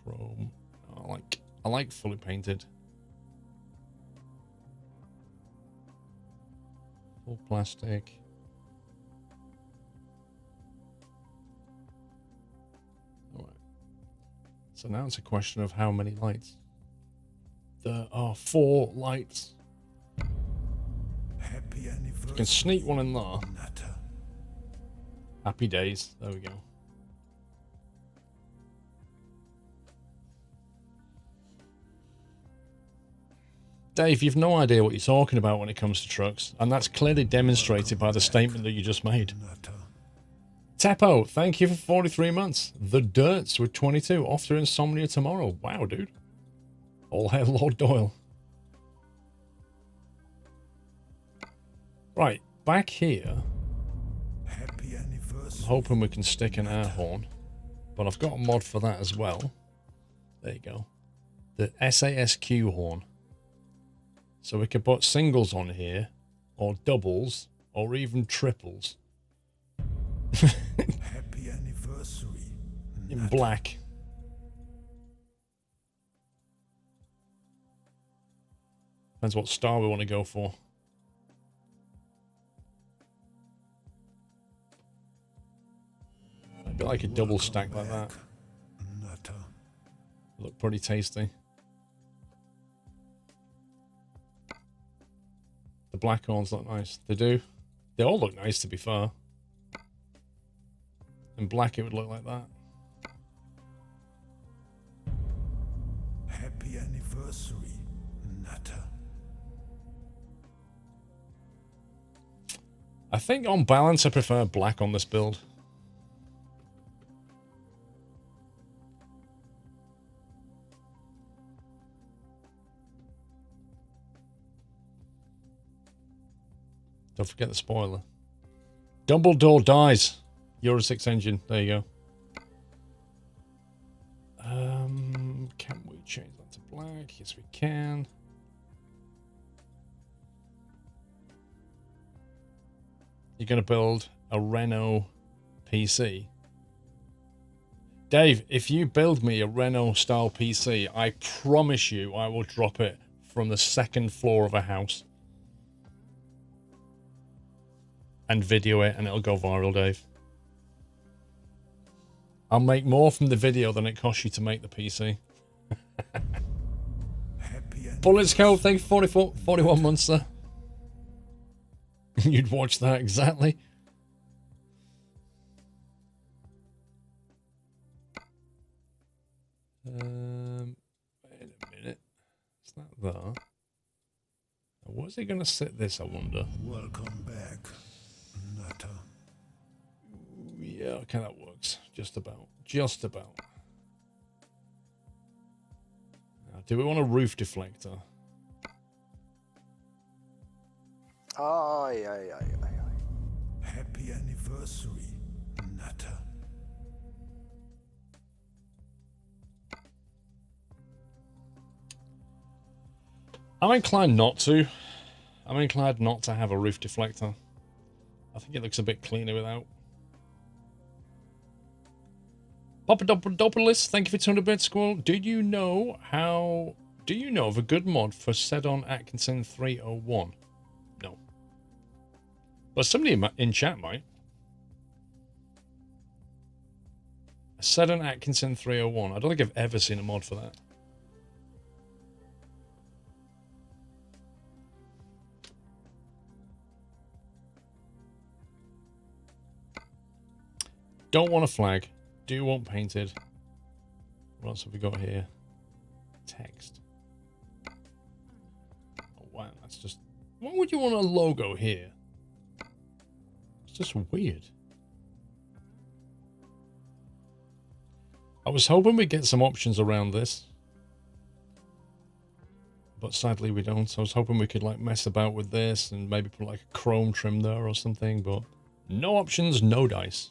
chrome. I like fully painted. Full plastic. All right. So now it's a question of how many lights. There are 4 lights. Happy anniversary. You can sneak one in there. Nutter. Happy days. There we go. Dave, you've no idea what you're talking about when it comes to trucks, and that's clearly demonstrated by the statement that you just made. Nutter. Teppo, thank you for 43 months. The Dirts with 22. Off to Insomnia tomorrow. Wow, dude. All hail Lord Doyle. Right, back here. Happy anniversary. I'm hoping we can stick an air horn, but I've got a mod for that as well. There you go. The SASQ horn. So we could put singles on here, or doubles, or even triples. Happy anniversary. In black. Depends what star we want to go for. Maybe like a double stack like that. Nutter. Look pretty tasty. The black horns look nice. They do. They all look nice, to be fair. In black, it would look like that. Happy anniversary. Nutter. I think on balance, I prefer black on this build. Don't forget the spoiler. Dumbledore dies. Euro 6 engine. There you go. Can we change that to black? Yes, we can. You're going to build a Renault PC. Dave, if you build me a Renault style PC, I promise you I will drop it from the 2nd floor of a house. And video it, and it'll go viral, Dave. I'll make more from the video than it costs you to make the PC. Bullets Code, thank you for 41 months, sir. You'd watch that, exactly. Wait a minute. Is that there? Now, where's he going to sit this, I wonder? Welcome back. Nutter. Yeah, okay, that works. Just about. Just about. Now, do we want a roof deflector? Aye, aye, aye, aye, aye. Happy anniversary. Nutter. I'm inclined not to. I'm inclined not to have a roof deflector. I think it looks a bit cleaner without. Papadopoulos, thank you for 200 bits, Squirrel. Do you know of a good mod for Sedon Atkinson 301? No. But somebody in chat might. Sedon Atkinson 301. I don't think I've ever seen a mod for that. Don't want a flag. Do want painted. What else have we got here? Text. Oh, wow, that's just... Why would you want a logo here? It's just weird. I was hoping we'd get some options around this. But sadly we don't. I was hoping we could like mess about with this and maybe put like a chrome trim there or something, but no options, no dice.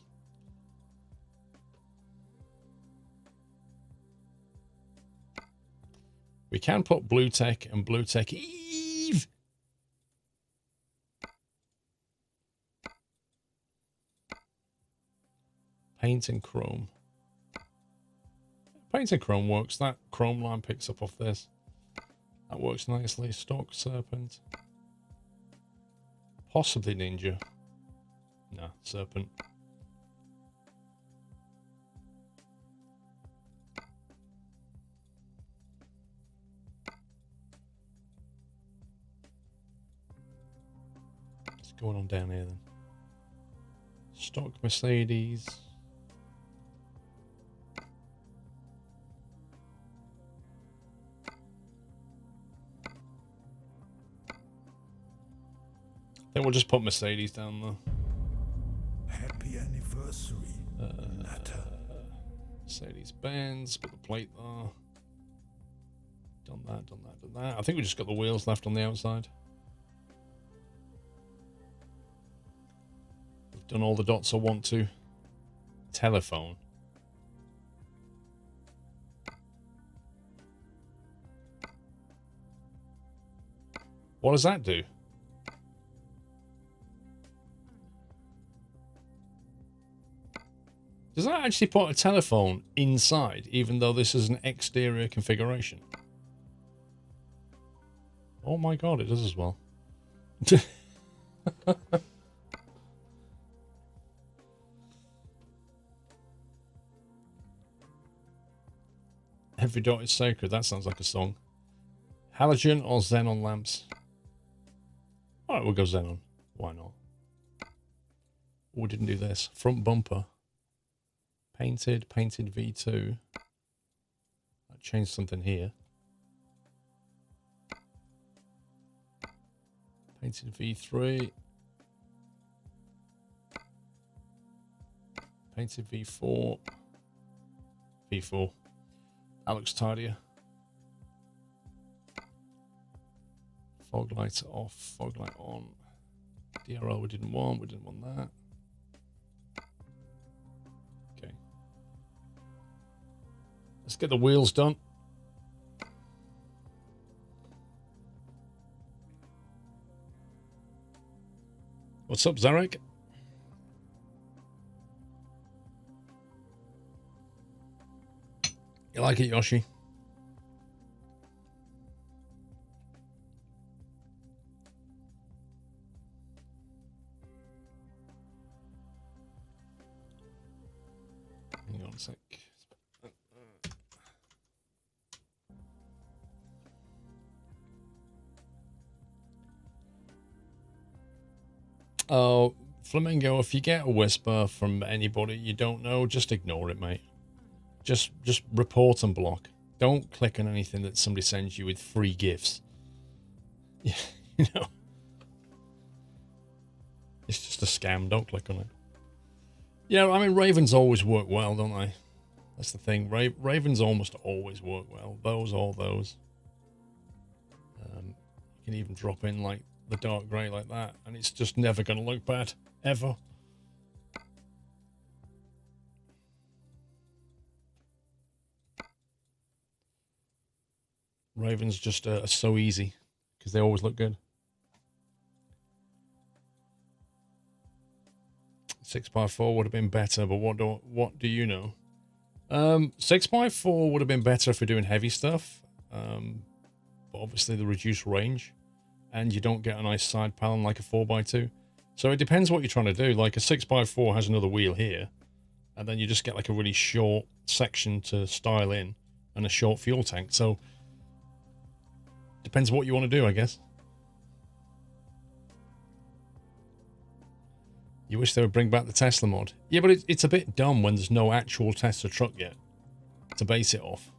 We can put Blue Tech and Blue Tech Eve. Paint and chrome. Painted chrome works. That chrome line picks up off this. That works nicely. Stock serpent. Possibly ninja. Nah, serpent. What's going on down here then? Stock Mercedes. I think we'll just put Mercedes down there. Happy anniversary, Natter. Mercedes Benz, put the plate there. Done that, done that, done that. I think we just got the wheels left on the outside. We've done all the dots I want to. Telephone. What does that do? Does that actually put a telephone inside, even though this is an exterior configuration? Oh my god, it does as well. Every dot is sacred. That sounds like a song. Halogen or xenon lamps? Alright, we'll go xenon. Why not? Oh, we didn't do this. Front bumper. Painted V2. That changed something here. Painted V3. Painted V4. V4. That looks tidier. Fog lights off, fog light on. DRL we didn't want that. Okay. Let's get the wheels done. What's up, Zarek? You like it, Yoshi? Hang on a sec. Oh, Flamingo, if you get a whisper from anybody you don't know, just ignore it, mate. Just report and block. Don't click on anything that somebody sends you with free gifts. Yeah, you know. It's just a scam. Don't click on it. Yeah, I mean, Ravens always work well, don't they? That's the thing. Ravens almost always work well. Those, all those. You can even drop in like the dark grey like that, and it's just never going to look bad. Ever. Ravens just are so easy because they always look good. 6x4 would have been better, but what do you know? 6x4 would have been better if we're doing heavy stuff, but obviously the reduced range, and you don't get a nice side panel like a 4x2. So it depends what you're trying to do. Like a 6x4 has another wheel here, and then you just get like a really short section to style in and a short fuel tank. So depends what you want to do, I guess. You wish they would bring back the Tesla mod. Yeah, but it's a bit dumb when there's no actual Tesla truck yet to base it off.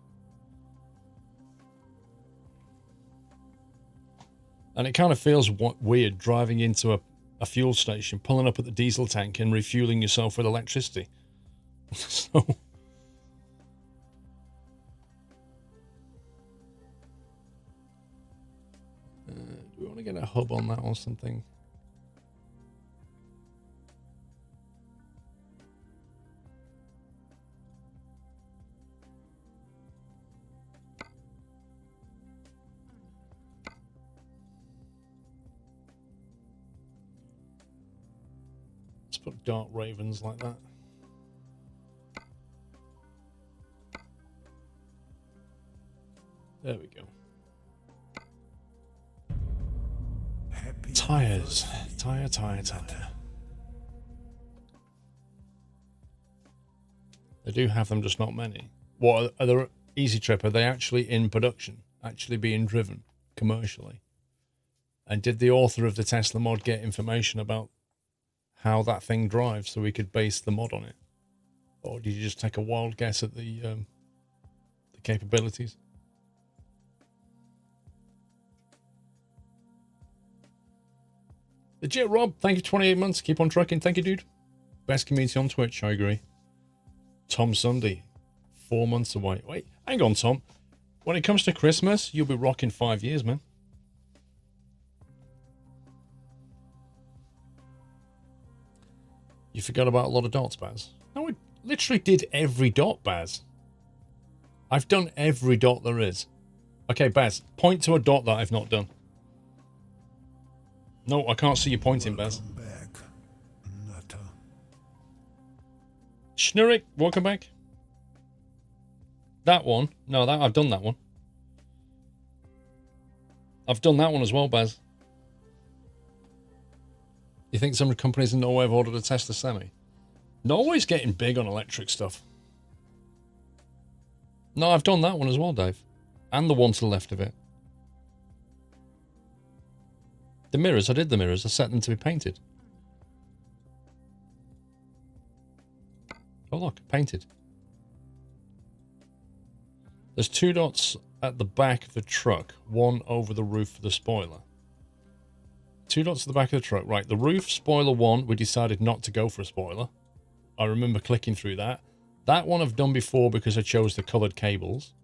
And it kind of feels weird driving into a fuel station, pulling up at the diesel tank and refueling yourself with electricity. So... do we want to get a hub on that or something? Let's put dark ravens like that. There we go. Happy Tires. anniversary, Tire. Nutter. They do have them, just not many. What are the Easy Trip? Are they actually in production? Actually being driven commercially? And did the author of the Tesla mod get information about how that thing drives so we could base the mod on it? Or did you just take a wild guess at the capabilities? Legit Rob, thank you 28 months. Keep on trucking. Thank you, dude. Best community on Twitch, I agree. Tom Sunday, 4 months away. Wait, hang on, Tom. When it comes to Christmas, you'll be rocking 5 years, man. You forgot about a lot of dots, Baz. No, I literally did every dot, Baz. I've done every dot there is. Okay, Baz, point to a dot that I've not done. No, I can't see you pointing, Baz. Welcome back, Nutter. Schnurrik, welcome back. That one. No, that I've done that one. I've done that one as well, Baz. You think some companies in Norway have ordered a Tesla Semi? Norway's getting big on electric stuff. No, I've done that one as well, Dave. And the one to the left of it. The mirrors, I did the mirrors. I set them to be painted. Oh, look, painted. There's 2 dots at the back of the truck, one over the roof of the spoiler. 2 dots at the back of the truck. Right, the roof, spoiler 1, we decided not to go for a spoiler. I remember clicking through that. That one I've done before because I chose the coloured cables.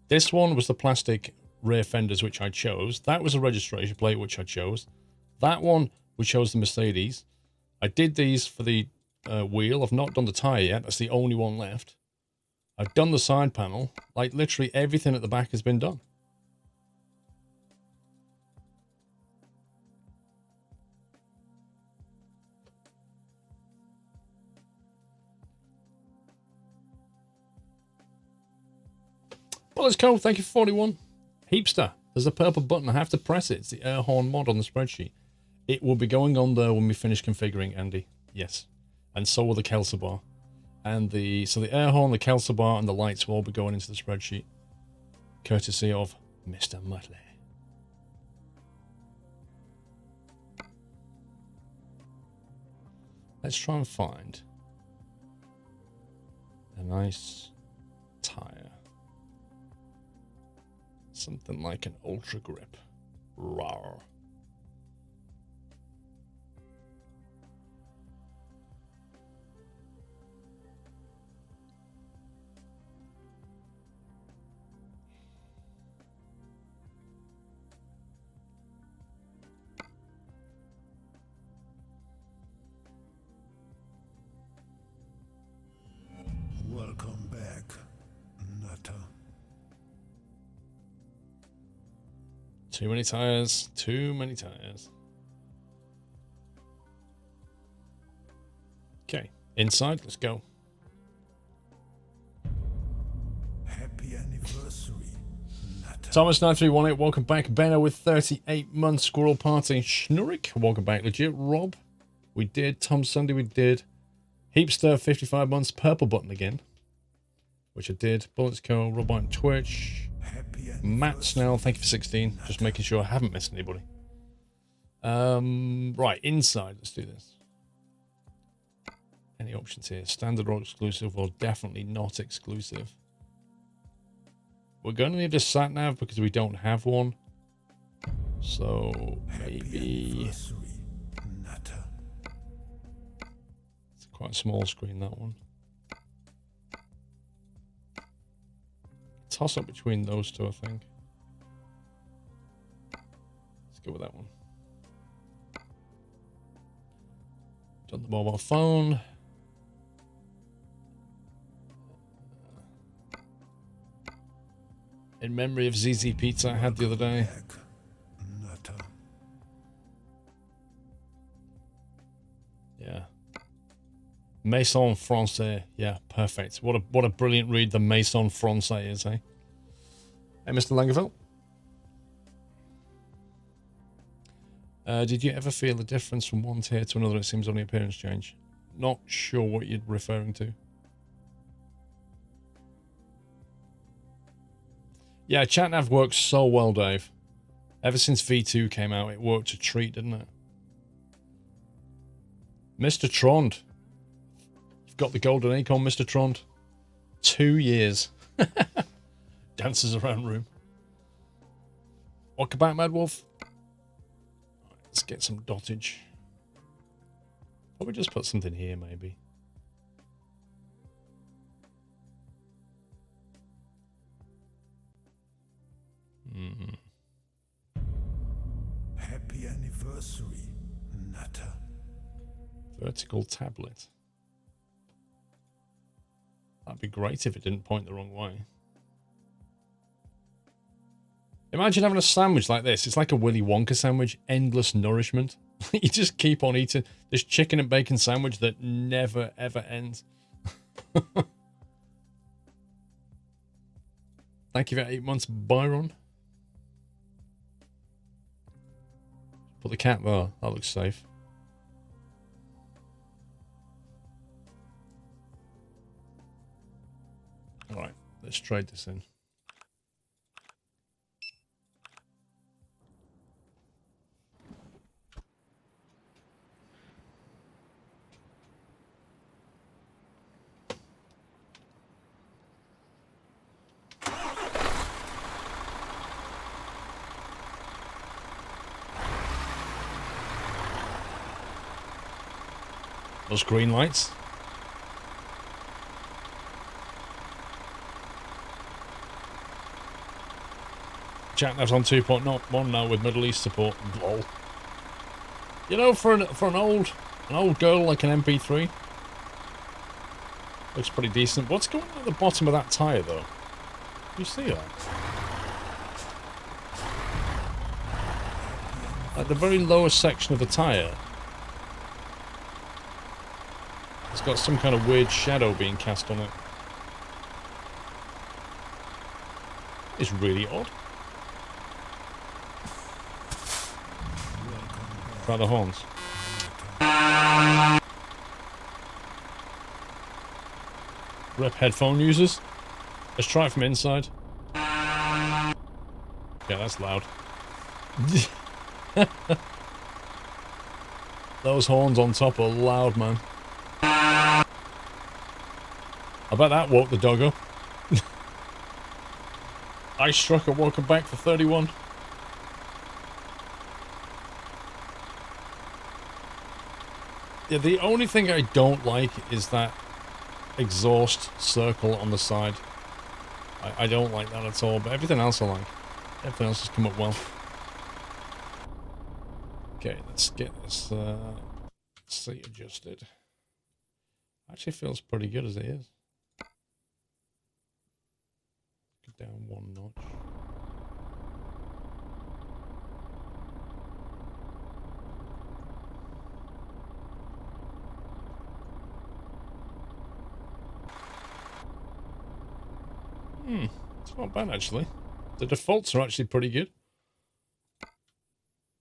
This one was the plastic rear fenders, which I chose. That was a registration plate, which I chose. That one, we chose the Mercedes. I did these for the wheel. I've not done the tyre yet. That's the only one left. I've done the side panel. Like, literally everything at the back has been done. Well, it's cool. Thank you for 41. Heapster. There's a purple button. I have to press it. It's the air horn mod on the spreadsheet. It will be going on there when we finish configuring, Andy. Yes. And so will the Kelso bar. And the air horn, the Kelso bar, and the lights will all be going into the spreadsheet. Courtesy of Mr. Muttley. Let's try and find a nice tire. Something like an Ultra Grip. Rawr. Welcome back, Nutter. Too many tires. Too many tires. Okay. Inside. Let's go. Happy anniversary, Nutter. Thomas9318. Welcome back. Benno with 38 months. Squirrel Party. Schnurrik. Welcome back. Legit Rob. We did. Tom Sunday. We did. Heapster. 55 months. Purple button again. Which I did. Bullets Co. Rob on Twitch. Matt Snell, thank you for 16. Just making sure I haven't missed anybody. Right, inside. Let's do this. Any options here? Standard or exclusive? Or definitely not exclusive. We're going to need a sat nav because we don't have one. So maybe it's quite a small screen, that one. Toss up between those two, I think. Let's go with that one. Done the mobile phone. In memory of ZZ Pizza I had the other day. Yeah. Maison Francais. Yeah, perfect. What a brilliant read the Maison Francais is, eh? Hey, Mr. Langeville. Did you ever feel a difference from one tier to another? It seems only appearance change. Not sure what you're referring to. Yeah, ChatNav works so well, Dave. Ever since V2 came out, it worked a treat, didn't it? Mr. Trond. You've got the golden acorn, Mr. Trond. 2 years. Dances around room. Welcome back, Mad Wolf. Let's get some dottage. Probably just put something here, maybe. Happy anniversary, Nutter. Vertical tablet. That'd be great if it didn't point the wrong way. Imagine having a sandwich like this. It's like a Willy Wonka sandwich. Endless nourishment. You just keep on eating this chicken and bacon sandwich that never, ever ends. Thank you for 8 months, Byron. Put the cat there. That looks safe. Alright, let's trade this in. Those green lights. ChatNav's on 2.1 now with Middle East support. Lol. You know, for an old girl like an MP3, looks pretty decent. What's going on at the bottom of that tire, though? Do you see that? Like the very lowest section of the tire. It's got some kind of weird shadow being cast on it. It's really odd. Try the horns. Rep headphone users. Let's try it from inside. Yeah, that's loud. Those horns on top are loud, man. I bet that woke the dog up. I struck a welcome back for 31. Yeah, the only thing I don't like is that exhaust circle on the side. I don't like that at all, but everything else I like. Everything else has come up well. Okay, let's get this seat adjusted. Actually feels pretty good as it is. Go down one notch. It's not bad actually. The defaults are actually pretty good.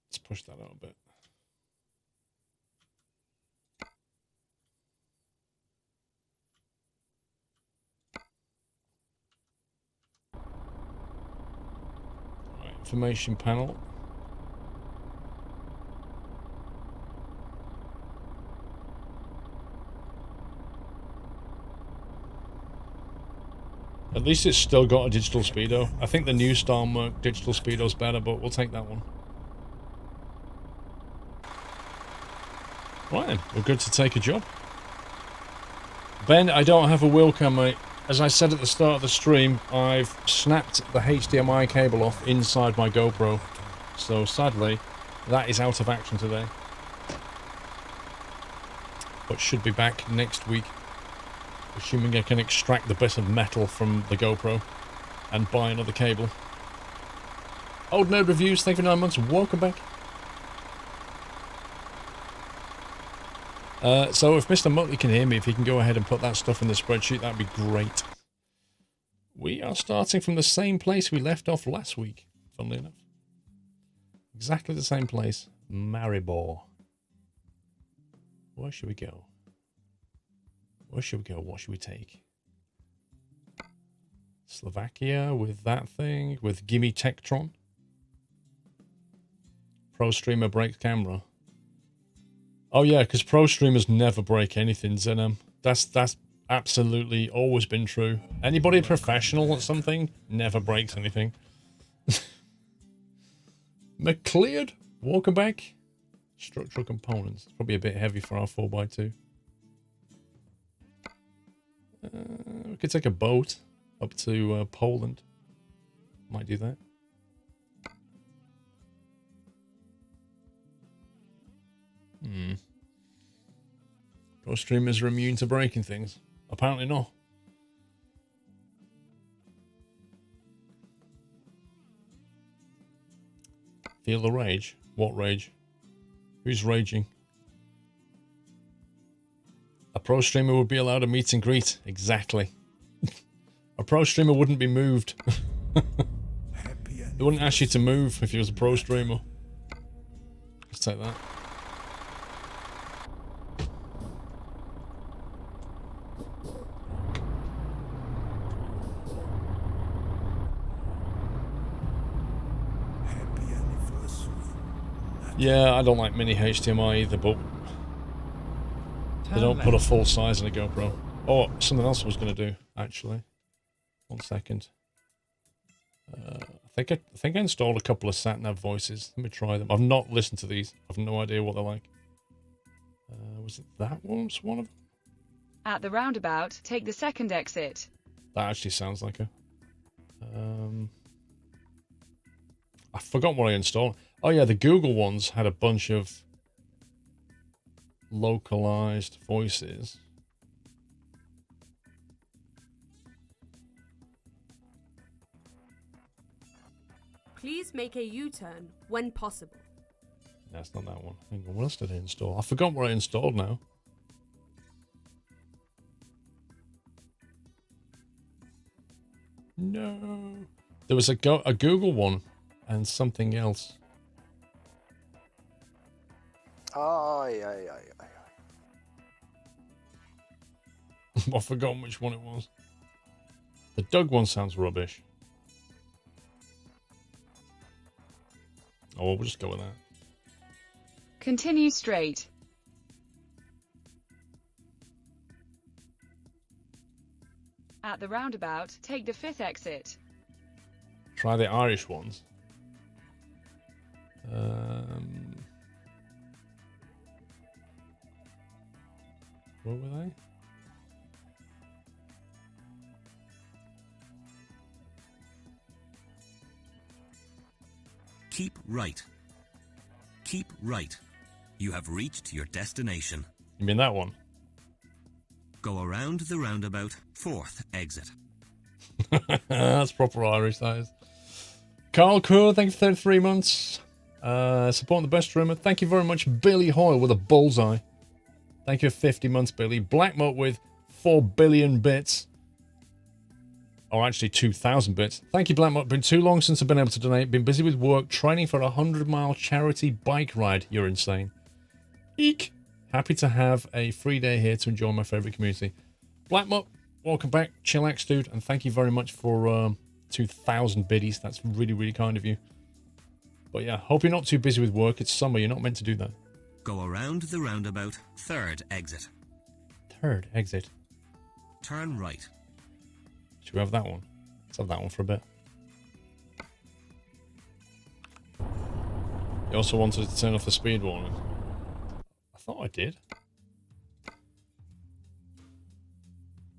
Let's push that out a bit. Right, information panel. At least it's still got a digital speedo. I think the new Stormwork digital speedo's better, but we'll take that one. Right then, we're good to take a job. Ben, I don't have a wheel cam, mate. As I said at the start of the stream, I've snapped the HDMI cable off inside my GoPro. So sadly, that is out of action today. But should be back next week. Assuming I can extract the bit of metal from the GoPro and buy another cable. Old Nerd Reviews, thank you for 9 months. Welcome back. So if Mr. Muttley can hear me, if he can go ahead and put that stuff in the spreadsheet, that'd be great. We are starting from the same place we left off last week, funnily enough. Exactly the same place. Maribor. Where should we go? Where should we go? What should we take? Slovakia with that thing. With Gimme Tektron. Pro streamer breaks camera. Oh yeah, because pro streamers never break anything, Zenem. That's absolutely always been true. Anybody professional at something never breaks anything. McCleared? Welcome back. Structural components. Probably a bit heavy for our 4x2. We could take a boat up to Poland. Might do that. Pro streamers are immune to breaking things. Apparently not. Feel the rage? What rage? Who's raging? A pro streamer would be allowed a meet and greet. Exactly. A pro streamer wouldn't be moved. They wouldn't ask you to move if he was a pro streamer. Let's take that. Yeah, I don't like mini HDMI either, but they don't put a full size in a GoPro. Oh, something else I was going to do, actually. 1 second. I think I installed a couple of sat-nav voices. Let me try them. I've not listened to these. I've no idea what they're like. Was it that one? Was one of them? At the roundabout, take the second exit. That actually sounds like her. I forgot what I installed. Oh yeah, the Google ones had a bunch of localized voices. Please make a U-turn when possible. That's not that one. Hang on, what else did I install? I forgot what I installed now. No. There was a Google one and something else. I've forgotten which one it was. The Doug one sounds rubbish. Oh, we'll just go with that. Continue straight. At the roundabout, take the 5th exit. Try the Irish ones. What were they? Keep right. Keep right. You have reached your destination. You mean that one? Go around the roundabout, 4th exit. That's proper Irish, that is. Carl Kerr, thank you for 33 months. Supporting the best streamer. Thank you very much, Billy Hoyle with a bullseye. Thank you for 50 months, Billy. Blackmot with 4 billion bits. Or actually 2,000 bits. Thank you, Blackmot. Been too long since I've been able to donate. Been busy with work, training for a 100-mile charity bike ride. You're insane. Eek. Happy to have a free day here to enjoy my favourite community. Blackmot, welcome back. Chillax, dude. And thank you very much for 2,000 biddies. That's really, really kind of you. But yeah, hope you're not too busy with work. It's summer. You're not meant to do that. Go around the roundabout, 3rd exit. 3rd exit. Turn right. Should we have that one? Let's have that one for a bit. You also wanted to turn off the speed warning. I thought I did.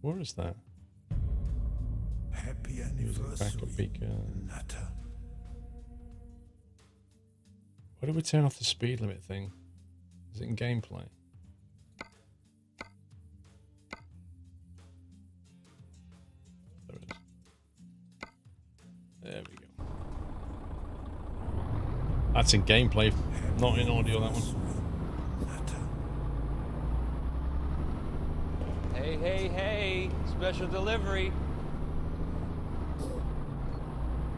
Where is that? Happy Music backup anniversary, beacon. Nutter. Where do we turn off the speed limit thing? Is it in gameplay? There it is. There we go. That's in gameplay, not in audio, that one. Hey, hey, hey! Special delivery.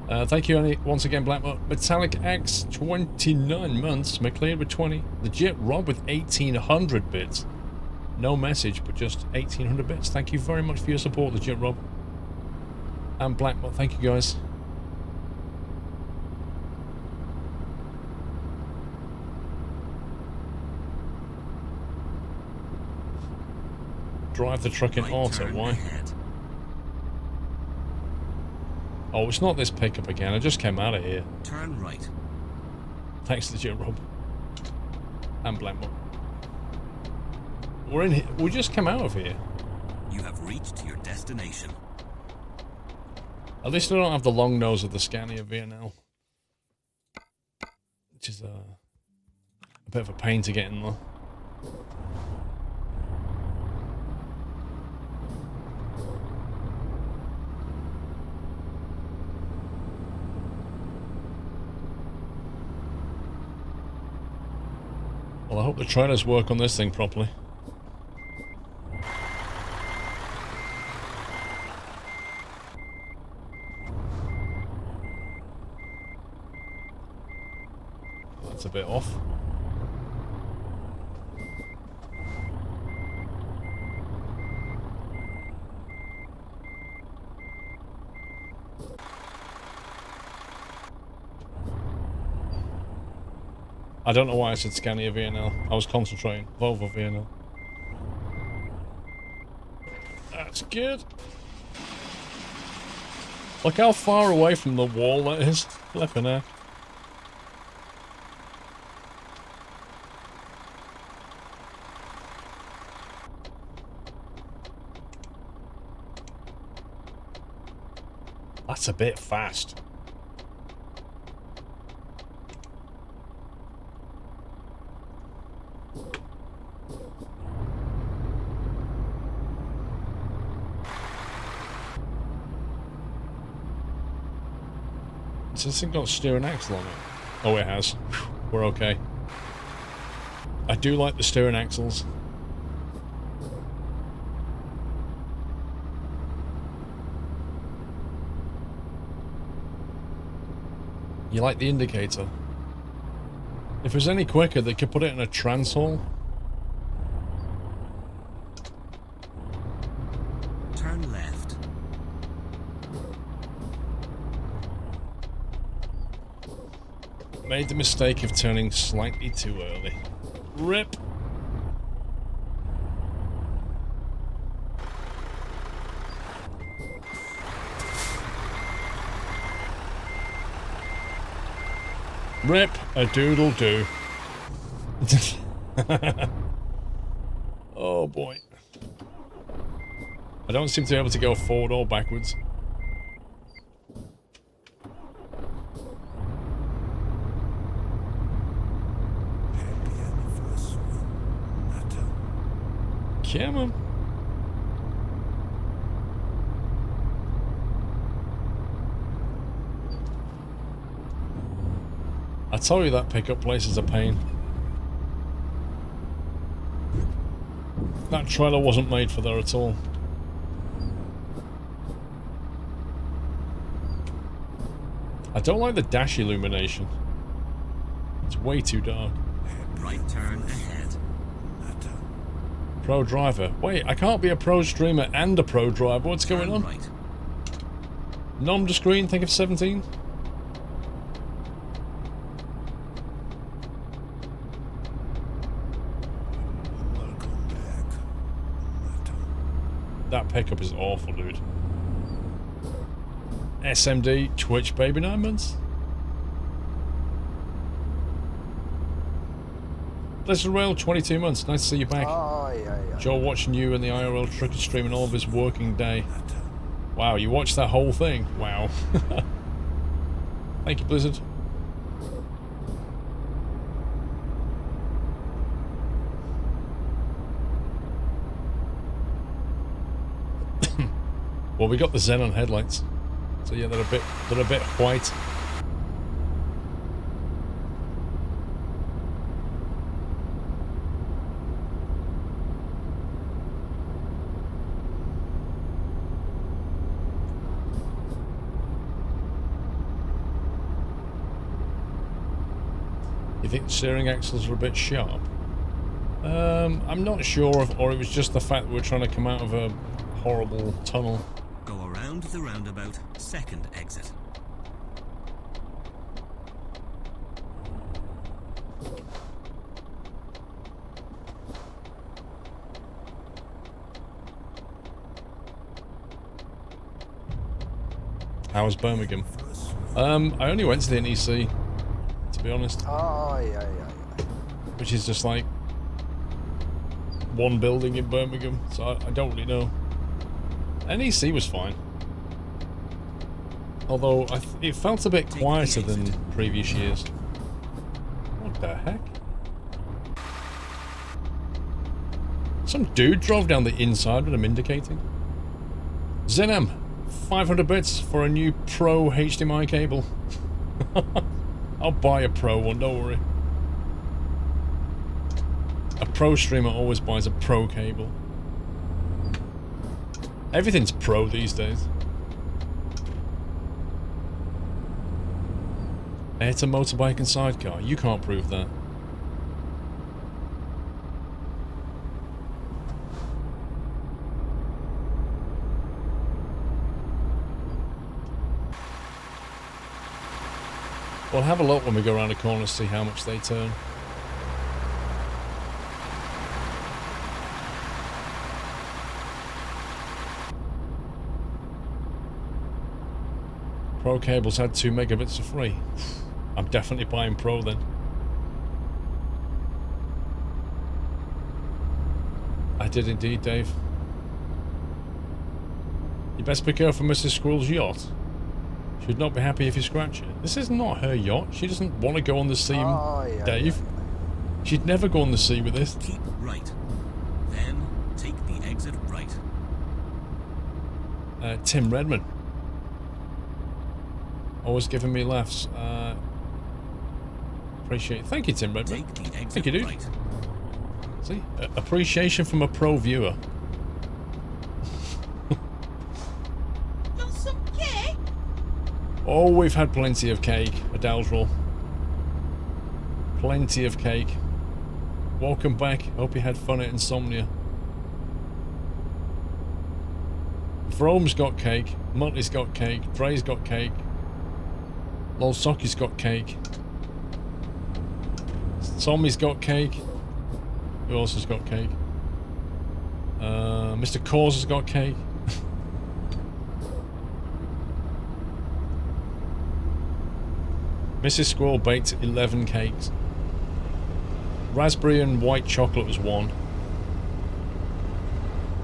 Thank you once again, Black Metallic X, 29 months. McLeod with 20. Legit Rob with 1800 bits. No message, but just 1800 bits. Thank you very much for your support, Legit Rob. And Blackmot, thank you guys. Drive the truck in auto, why? Ahead. Oh, it's not this pickup again. I just came out of here. Turn right. Thanks, Legit Rob. And Blackmot. We're in here. We just came out of here. You have reached your destination. At least I don't have the long nose of the Scania VNL. Which is a bit of a pain to get in though. Well, I hope the trailers work on this thing properly. That's a bit off. I don't know why I said Scania VNL. I was concentrating. Volvo VNL. That's good. Look how far away from the wall that is. Flipping heck. That's a bit fast. Has this thing got steering axle on it? Oh, it has. We're okay. I do like the steering axles. You like the indicator? If it was any quicker, they could put it in a transhall. Turn left. Made the mistake of turning slightly too early. RIP! RIP a doodle do. Oh boy. I don't seem to be able to go forward or backwards. Happy anniversary, Natter. Come on. I tell you that pickup place is a pain. That trailer wasn't made for there at all. I don't like the dash illumination. It's way too dark. Right turn ahead. Natter. Pro driver. Wait, I can't be a pro streamer and a pro driver. What's going Turn on? right. Nom to screen, think of 17. Welcome back, Natter. That pickup is awful, dude. SMD, Twitch baby 9 months. Blizzard Rail, 22 months. Nice to see you back. Joe watching you and the IRL trucker streaming all of his working day. Natter. Wow, you watched that whole thing? Wow. Thank you, Blizzard. Well, we got the xenon headlights, so yeah, they're a bit white. think steering axles are a bit sharp. I'm not sure if, or it was just the fact that we're trying to come out of a horrible tunnel. Go around the roundabout, second exit. How was Birmingham? I only went to the NEC, to be honest. Aye, aye, aye. Which is just like one building in Birmingham, so I don't really know. NEC was fine. Although it felt a bit quieter than previous years. What the heck? Some dude drove down the inside with him indicating. Zenem, 500 bits for a new Pro HDMI cable. I'll buy a Pro one, don't worry. A Pro streamer always buys a Pro cable. Everything's Pro these days. Heir to motorbike and sidecar. You can't prove that. We'll have a look when we go around the corner to see how much they turn. Pro cables had 2 megabits for free. I'm definitely buying Pro then. I did indeed, Dave. You best be careful, Mrs. Squirrel's yacht. She'd not be happy if you scratch it. This is not her yacht. She doesn't want to go on the sea, Dave. She'd never go on the sea with this. Keep right. Then take the exit right. Tim Redman. Always giving me laughs. Appreciate it. Thank you, Tim Redman. Take the exit Thank you, dude. right. See? Appreciation from a pro viewer. Oh, we've had plenty of cake, a Dalsroll. Plenty of cake. Welcome back. Hope you had fun at Insomnia. Vrome's got cake. Muttley's got cake. Dre's got cake. Lol Socky's got cake. Tommy's got cake. Who else has got cake? Mr. Cause has got cake. Mrs. Squirrel baked 11 cakes. Raspberry and white chocolate was 1.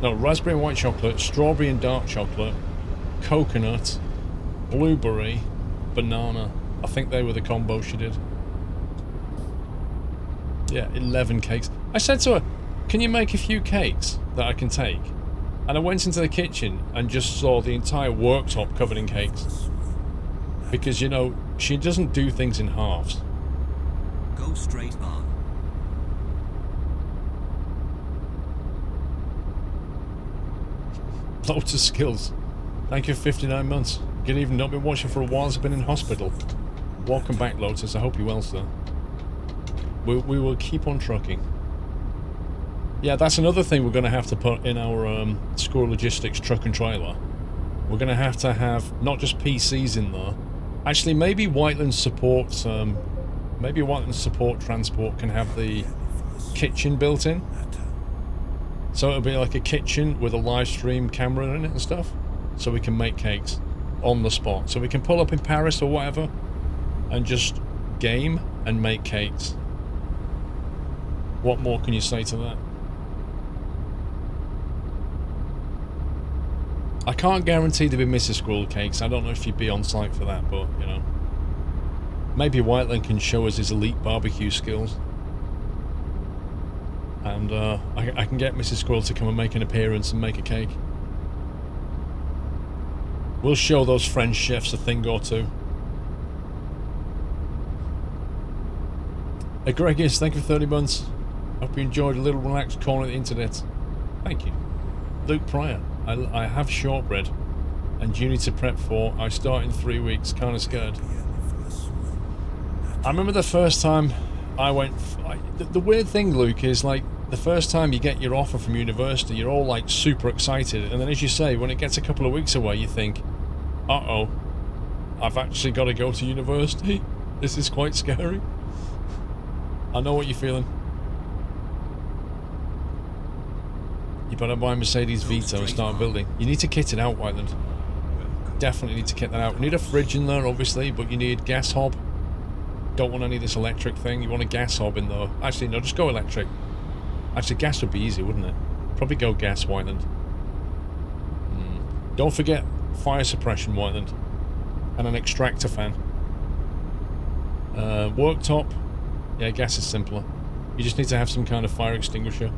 No, raspberry and white chocolate, strawberry and dark chocolate, coconut, blueberry, banana. I think they were the combo she did. Yeah, 11 cakes. I said to her, can you make a few cakes that I can take? And I went into the kitchen and just saw the entire worktop covered in cakes. Because, you know, she doesn't do things in halves. Go straight on. Loads of skills. Thank you for 59 months. Good evening. Not been watching for a while. I've been in hospital. Welcome back, Lotus. I hope you're well, sir. We will keep on trucking. Yeah, that's another thing we're going to have to put in our Squirrel Logistics truck and trailer. We're going to have not just PCs in there. Actually, maybe Whiteland Support, maybe Whiteland Support Transport can have the kitchen built in. So it'll be like a kitchen with a live stream camera in it and stuff. So we can make cakes on the spot. So we can pull up in Paris or whatever and just game and make cakes. What more can you say to that? I can't guarantee there'll be Mrs. Squirrel cakes. I don't know if you'd be on site for that, but, you know. Maybe Whiteland can show us his elite barbecue skills. And I can get Mrs. Squirrel to come and make an appearance and make a cake. We'll show those French chefs a thing or two. Gregis, thank you for 30 months. Hope you enjoyed a little relaxed corner of the internet. Thank you. Luke Pryor. I have shortbread and uni to prep for. I start in 3 weeks, kind of scared. I remember the first time I went... The weird thing, Luke, is like the first time you get your offer from university, you're all like super excited. And then as you say, when it gets a couple of weeks away, you think, uh-oh, I've actually got to go to university. This is quite scary. I know what you're feeling. You better buy a Mercedes Vito and start building. You need to kit it out, Whiteland. Definitely need to kit that out. You need a fridge in there, obviously, but you need gas hob. Don't want any of this electric thing. You want a gas hob in there. Actually, no, just go electric. Actually, gas would be easy, wouldn't it? Probably go gas, Whiteland. Don't forget fire suppression, Whiteland. And an extractor fan. Worktop. Yeah, gas is simpler. You just need to have some kind of fire extinguisher.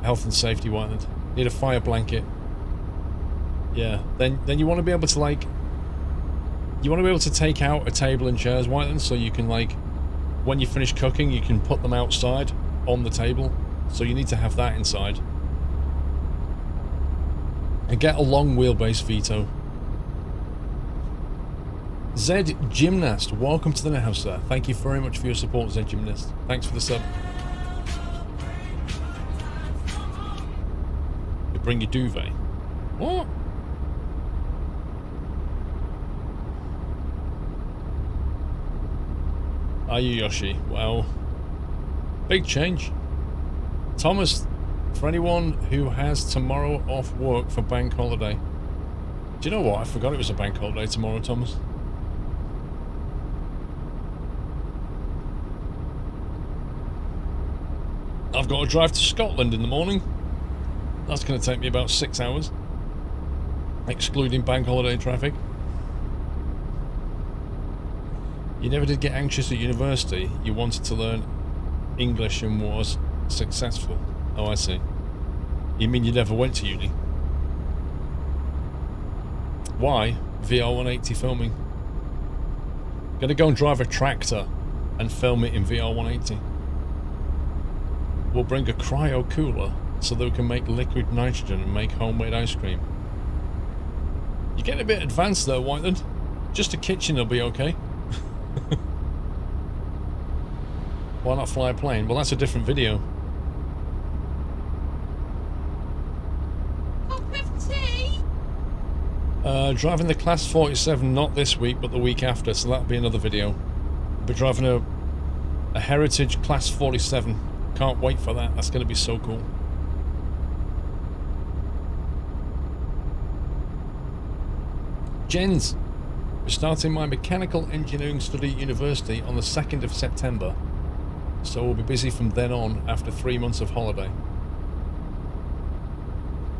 Health and safety, Whiteland. Need a fire blanket. Yeah, then you want to be able to, like... You want to be able to take out a table and chairs, Whiteland, so you can, like... When you finish cooking, you can put them outside on the table. So you need to have that inside. And get a long wheelbase Vito. Zed Gymnast, welcome to the house, sir. Thank you very much for your support, Zed Gymnast. Thanks for the sub. You bring your duvet. What? Are you Yoshi? Well, big change. Thomas, for anyone who has tomorrow off work for bank holiday. Do you know what? I forgot it was a bank holiday tomorrow, Thomas. I've got to drive to Scotland in the morning. That's going to take me about 6 hours, excluding bank holiday traffic. You never did get anxious at university. You wanted to learn English and was successful. Oh, I see. You mean you never went to uni? Why? VR 180 filming. Gonna go and drive a tractor and film it in VR 180. We'll bring a cryo cooler so that we can make liquid nitrogen and make homemade ice cream. You're getting a bit advanced there, Whiteland. Just a kitchen will be okay. Why not fly a plane? Well, that's a different video. Driving the Class 47 not this week, but the week after, so that'll be another video. I'll be driving a Heritage Class 47. Can't wait for that. That's going to be so cool. Jens, we're starting my mechanical engineering study at university on the 2nd of September. So we'll be busy from then on after 3 months of holiday.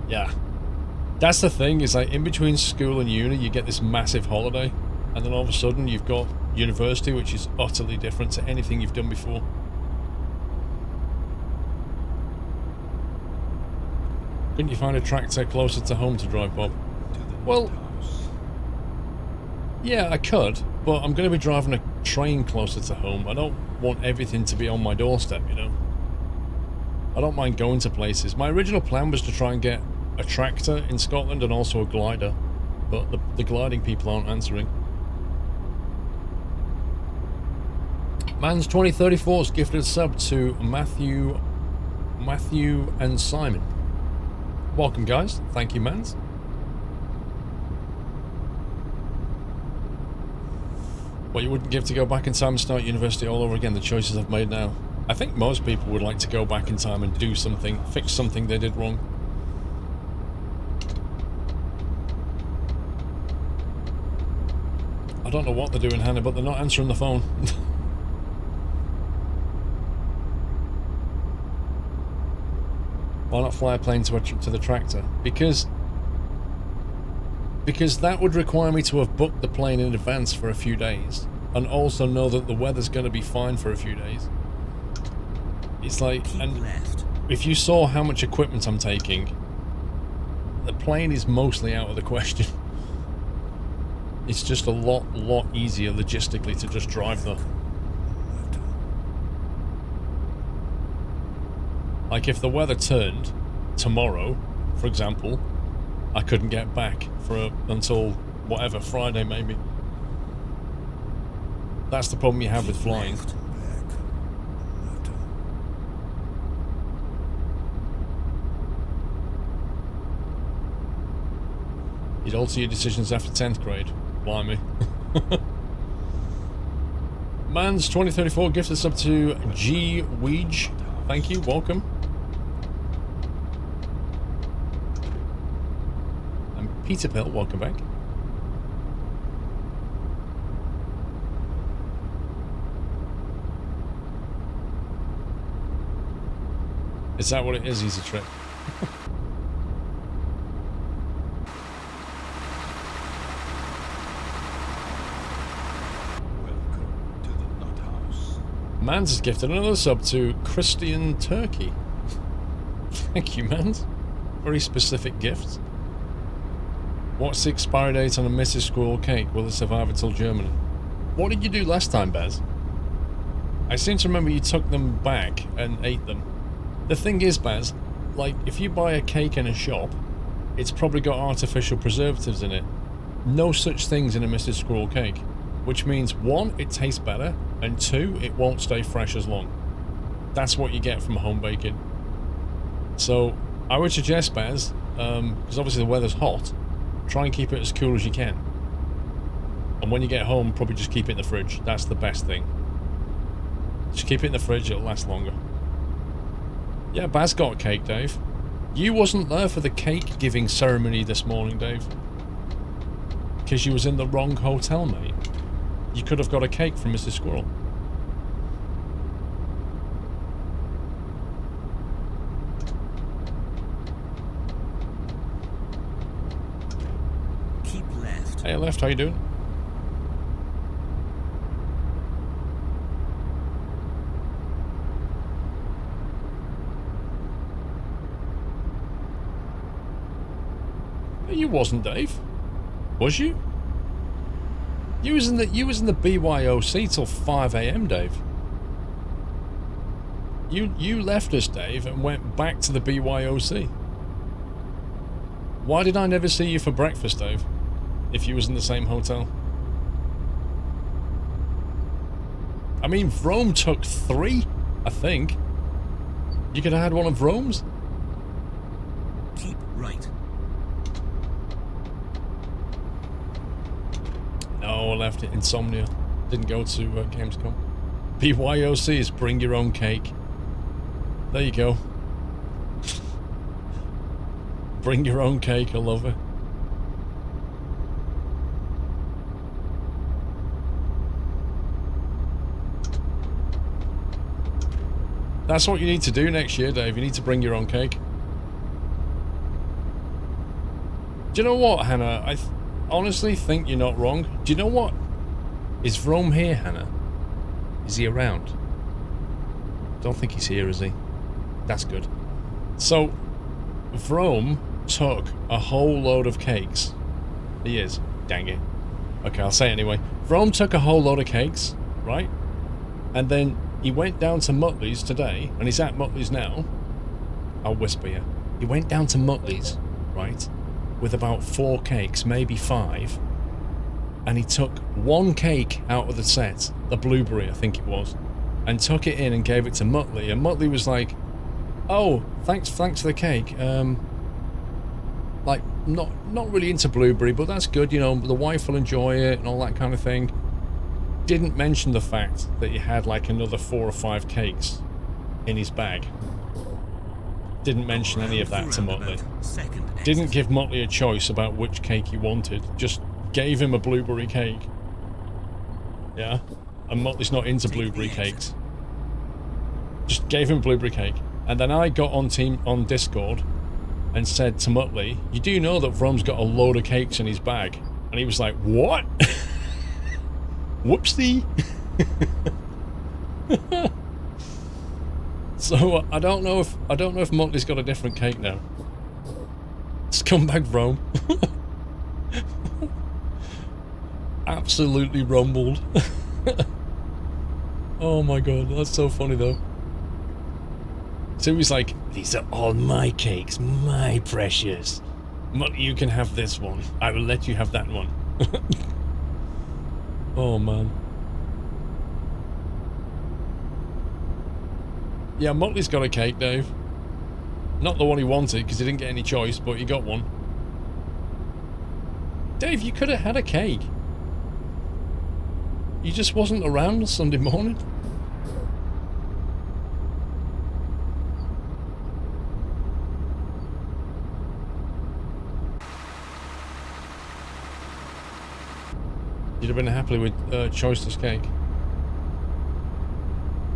Yeah. That's the thing, is like in between school and uni you get this massive holiday, and then all of a sudden you've got university, which is utterly different to anything you've done before. Couldn't you find a tractor closer to home to drive, Bob? Well, yeah, I could, but I'm going to be driving a train closer to home. I don't want everything to be on my doorstep, you know? I don't mind going to places. My original plan was to try and get a tractor in Scotland and also a glider, but the gliding people aren't answering. Mans 2034's gifted a sub to Matthew and Simon. Welcome, guys. Thank you, Mans. What you wouldn't give to go back in time and start university all over again, the choices I've made now. I think most people would like to go back in time and do something, fix something they did wrong. I don't know what they're doing, Hannah, but they're not answering the phone. Why not fly a plane to the tractor? Because that would require me to have booked the plane in advance for a few days, and also know that the weather's going to be fine for a few days. It's like, and if you saw how much equipment I'm taking, the plane is mostly out of the question. It's just a lot easier logistically to just drive there. Like if the weather turned tomorrow, for example, I couldn't get back until whatever, Friday maybe. That's the problem you have with flying. back. Matter. You'd alter your decisions after 10th grade. Blimey. Man's 2034 gifted sub to G Weege. Thank you, welcome. And Peter Pill, welcome back. Is that what it is, Easy Trip? Welcome to the Nut House. Mans has gifted another sub to Christian Turkey. Thank you, Mans. Very specific gift. What's the expiry date on a Mrs. Squirrel cake? Will it survive until Germany? What did you do last time, Bez? I seem to remember you took them back and ate them. The thing is, Baz, like, if you buy a cake in a shop, it's probably got artificial preservatives in it. No such things in a Mrs. Squirrel cake. Which means, one, it tastes better, and two, it won't stay fresh as long. That's what you get from home baking. So, I would suggest, Baz, because obviously the weather's hot, try and keep it as cool as you can. And when you get home, probably just keep it in the fridge. That's the best thing. Just keep it in the fridge, it'll last longer. Yeah, Baz got a cake, Dave. You wasn't there for the cake giving ceremony this morning, Dave. Because you was in the wrong hotel, mate. You could have got a cake from Mrs. Squirrel. Keep left. Hey, Left, how you doing? You wasn't, Dave. Was you? You was in the BYOC till 5 AM, Dave. You left us, Dave, and went back to the BYOC. Why did I never see you for breakfast, Dave? If you was in the same hotel. I mean, Rome took 3, I think. You could have had one of Rome's. Keep right. No, I left it. Insomnia. Didn't go to Gamescom. BYOC is bring your own cake. There you go. Bring your own cake, I love it. That's what you need to do next year, Dave. You need to bring your own cake. Do you know what, Hannah? I honestly think you're not wrong. Do you know what? Is Rome here, Hannah? Is he around? Don't think he's here, is he? That's good. So, Vrome took a whole load of cakes. He is. Dang it. Okay, I'll say it anyway. Vrome took a whole load of cakes, right? And then he went down to Muttley's today, and he's at Muttley's now. I'll whisper you. He went down to Muttley's, right? With about 4 cakes, maybe 5. And he took 1 cake out of the set, the blueberry, I think it was, and took it in and gave it to Muttley. And Muttley was like, "Oh, thanks for the cake. Like, not really into blueberry, but that's good, you know, the wife will enjoy it and all that kind of thing." Didn't mention the fact that he had like another 4 or 5 cakes in his bag. Didn't mention any of that to Muttley. Didn't give Muttley a choice about which cake he wanted. Just gave him a blueberry cake. Yeah? And Muttley's not into blueberry cakes. Just gave him a blueberry cake. And then I got on Discord and said to Muttley, "You do know that Vrome's got a load of cakes in his bag?" And he was like, "What?" Whoopsie. So I don't know if Muttley's got a different cake now. Scumbag Rome. Absolutely rumbled. Oh my god, that's so funny though. So he's like, "These are all my cakes, my precious. Muttley, you can have this one. I will let you have that one." Oh man. Yeah, Motley's got a cake, Dave. Not the one he wanted, because he didn't get any choice, but he got one. Dave, you could have had a cake. You just wasn't around Sunday morning. You'd have been happy with choiceless cake.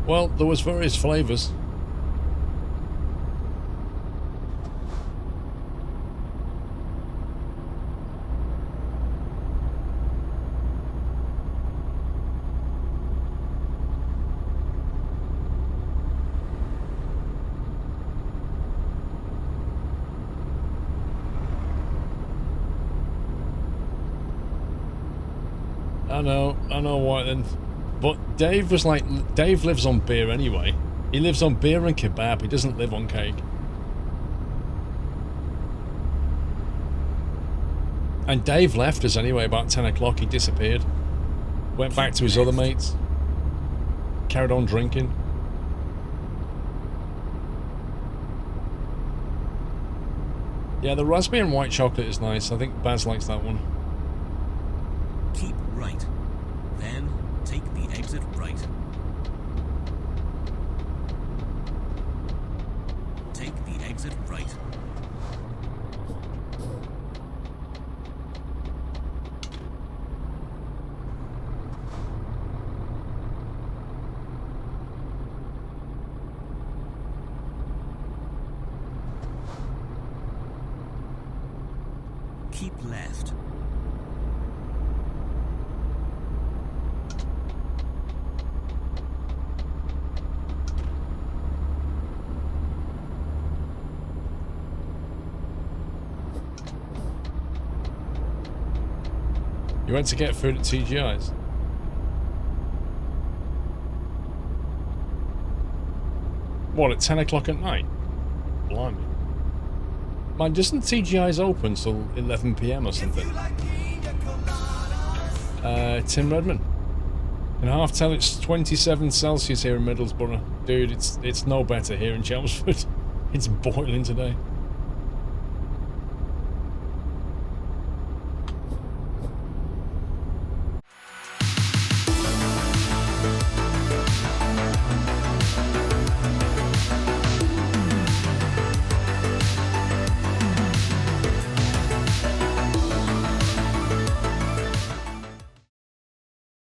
Well, there was various flavours. I know why then. But Dave was like, Dave lives on beer anyway. He lives on beer and kebab, he doesn't live on cake. And Dave left us anyway, about 10 o'clock, he disappeared. Went back to his other mates. Carried on drinking. Yeah, the raspberry and white chocolate is nice. I think Baz likes that one. Keep right. Then take the exit right. Take the exit right. Keep left. You went to get food at TGI's? What, at 10 o'clock at night? Blimey. Man, doesn't TGI's open till 11 PM or something? Tim Redman. Can half tell it's 27 Celsius here in Middlesbrough. Dude, it's no better here in Chelmsford. It's boiling today.